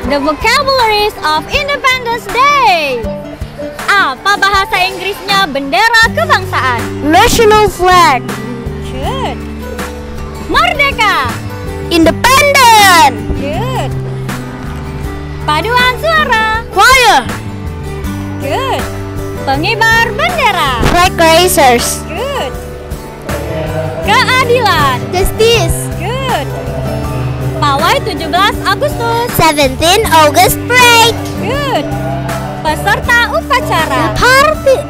The vocabularies of Independence Day. Apa bahasa Inggrisnya bendera kebangsaan? National flag. Good. Merdeka. Independent. Good. Paduan suara. Choir. Good. Pengibar bendera. Flag raisers. Good. Keadilan. Justice. Good. Pawai 17 Agustus. 17 August parade. Good. Peserta upacara.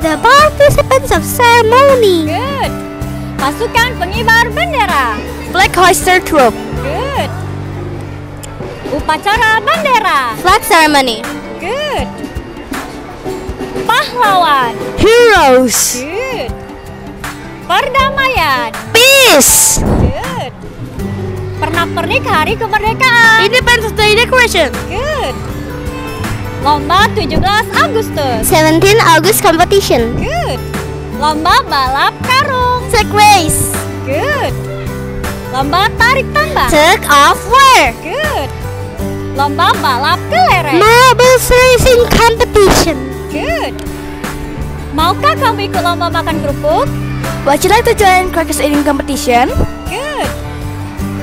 The participants of ceremony. Good. Pasukan pengibar bendera. Flag hoister troop. Good. Upacara bendera. Flag ceremony. Good. Pahlawan. Heroes. Good. Perdamaian. Peace. Good. Pernak-pernik hari kemerdekaan. Independence Day decoration. Good. Lomba 17 Agustus. 17 August competition. Good. Lomba balap karung. Tug race. Good. Lomba tarik tambang. Tug of war. Good. Lomba balap kelereng. Marbles racing competition. Good. Maukah kamu ikut lomba makan kerupuk? Would you like to join crackers eating competition? Good.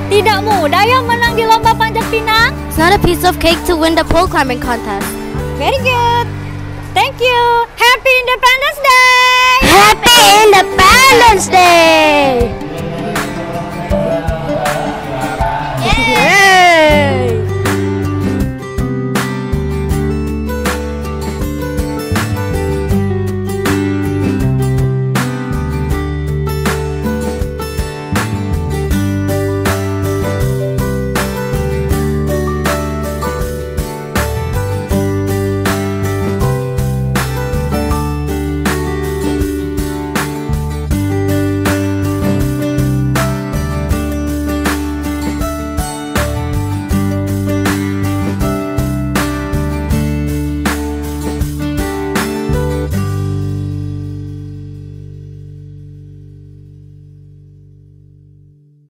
Tidak mudah yang menang di lomba panjat pinang. It's not a piece of cake to win the pole climbing contest. Very good. Thank you. Happy Independence Day. Happy Independence Day!